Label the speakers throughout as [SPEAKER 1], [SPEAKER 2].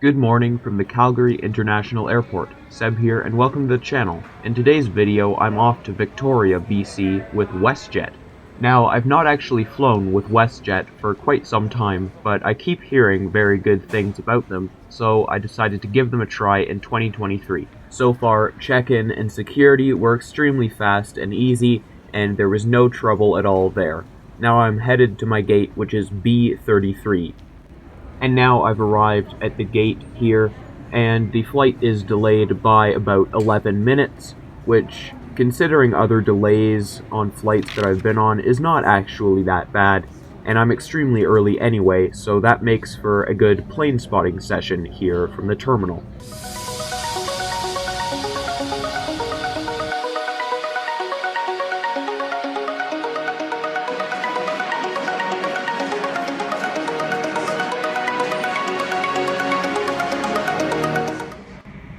[SPEAKER 1] Good morning from the Calgary International Airport. Seb here and welcome to the channel. In today's video I'm off to Victoria, BC with WestJet. Now I've not actually flown with WestJet for quite some time, but I keep hearing very good things about them, so I decided to give them a try in 2023. So far, check-in and security were extremely fast and easy, and there was no trouble at all there. Now I'm headed to my gate, which is B33. And now I've arrived at the gate here, and the flight is delayed by about 11 minutes, which, considering other delays on flights that I've been on, is not actually that bad, and I'm extremely early anyway, so that makes for a good plane spotting session here from the terminal.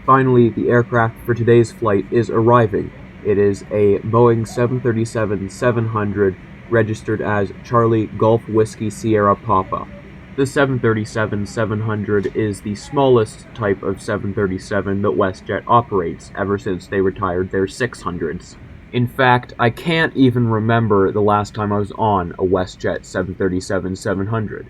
[SPEAKER 1] Finally, the aircraft for today's flight is arriving. It is a Boeing 737-700 registered as Charlie Golf Whiskey Sierra Papa. The 737-700 is the smallest type of 737 that WestJet operates ever since they retired their 600s. In fact, I can't even remember the last time I was on a WestJet 737-700.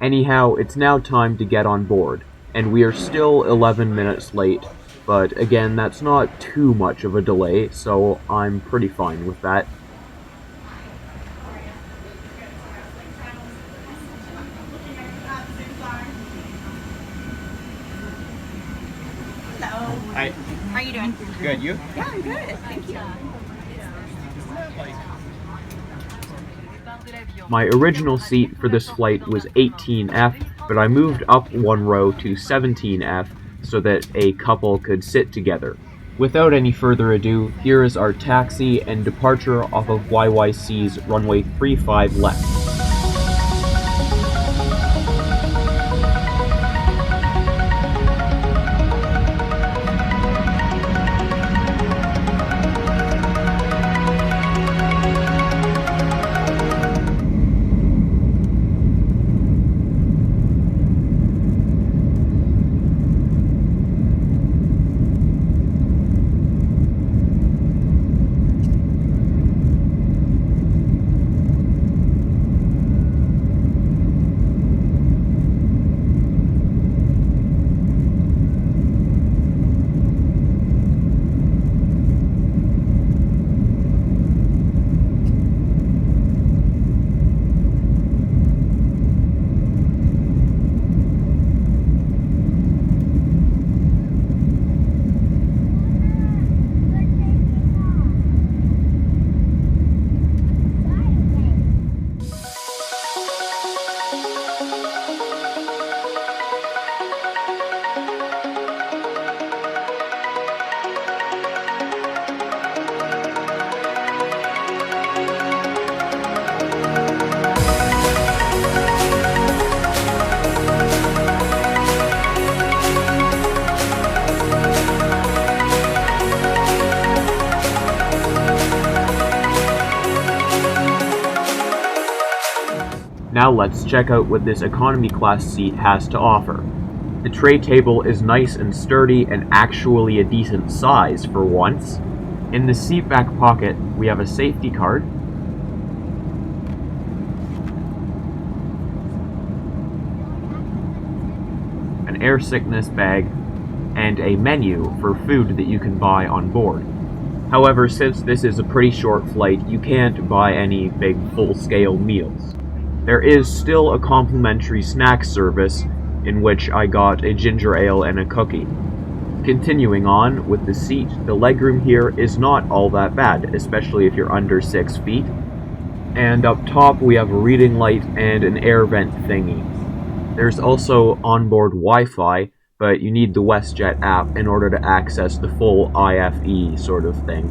[SPEAKER 1] Anyhow, it's now time to get on board, and we are still 11 minutes late. But again, that's not too much of a delay, so I'm pretty fine with that.
[SPEAKER 2] Hello.
[SPEAKER 3] Hi.
[SPEAKER 2] How are you doing?
[SPEAKER 3] Good, you?
[SPEAKER 2] Yeah, I'm good. Thank you.
[SPEAKER 1] My original seat for this flight was 18F, but I moved up one row to 17F so that a couple could sit together. Without any further ado, here is our taxi and departure off of YYC's runway 35 left. Now let's check out what this economy class seat has to offer. The tray table is nice and sturdy and actually a decent size for once. In the seat back pocket, we have a safety card, an air sickness bag, and a menu for food that you can buy on board. However, since this is a pretty short flight, you can't buy any big full-scale meals. There is still a complimentary snack service, in which I got a ginger ale and a cookie. Continuing on with the seat, the legroom here is not all that bad, especially if you're under 6 feet. And up top we have a reading light and an air vent thingy. There's also onboard Wi-Fi, but you need the WestJet app in order to access the full IFE sort of thing.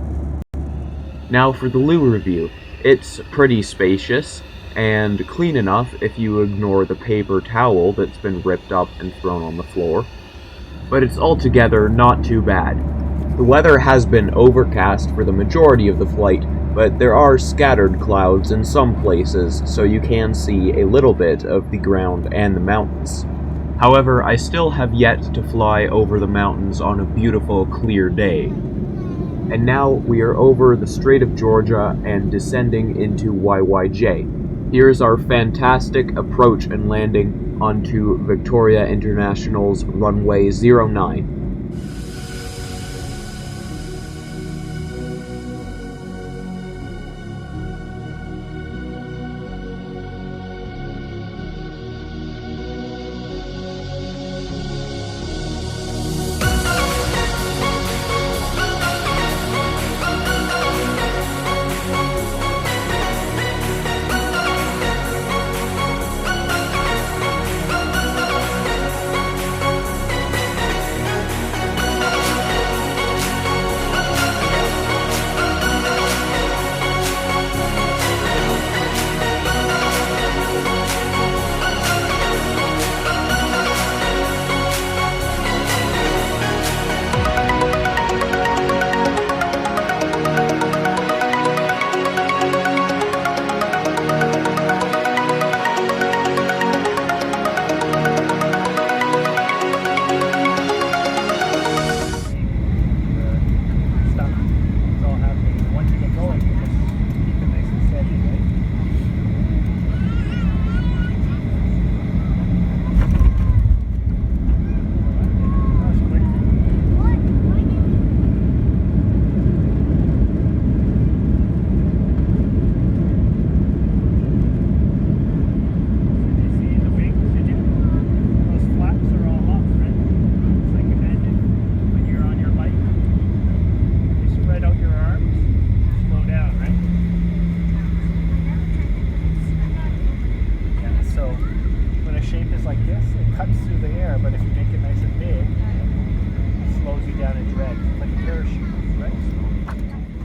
[SPEAKER 1] Now for the loo review. It's pretty spacious and clean enough if you ignore the paper towel that's been ripped up and thrown on the floor. But it's altogether not too bad. The weather has been overcast for the majority of the flight, but there are scattered clouds in some places, so you can see a little bit of the ground and the mountains. However, I still have yet to fly over the mountains on a beautiful, clear day. And now we are over the Strait of Georgia and descending into YYJ. Here's our fantastic approach and landing onto Victoria International's runway 09.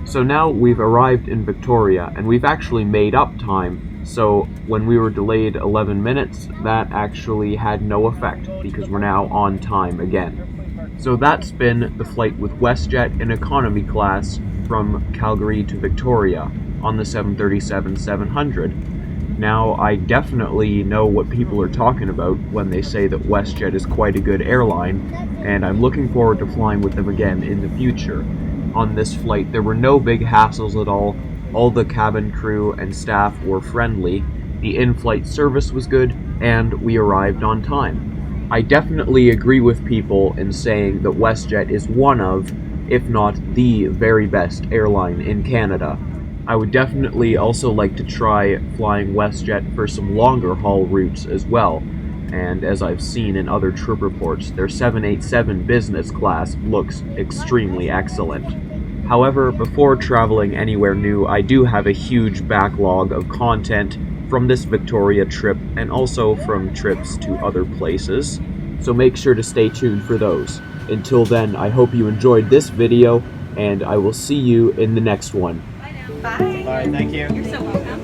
[SPEAKER 1] So now we've arrived in Victoria, and we've actually made up time, so when we were delayed 11 minutes, that actually had no effect, because we're now on time again. So that's been the flight with WestJet in economy class from Calgary to Victoria on the 737-700. Now, I definitely know what people are talking about when they say that WestJet is quite a good airline, and I'm looking forward to flying with them again in the future. On this flight, there were no big hassles at all the cabin crew and staff were friendly, the in-flight service was good, and we arrived on time. I definitely agree with people in saying that WestJet is one of, if not the very best airline in Canada. I would definitely also like to try flying WestJet for some longer haul routes as well, and as I've seen in other trip reports, their 787 business class looks extremely excellent. However, before traveling anywhere new, I do have a huge backlog of content from this Victoria trip and also from trips to other places, so make sure to stay tuned for those. Until then, I hope you enjoyed this video, and I will see you in the next one.
[SPEAKER 2] Bye.
[SPEAKER 3] All right, thank you.
[SPEAKER 2] You're so welcome.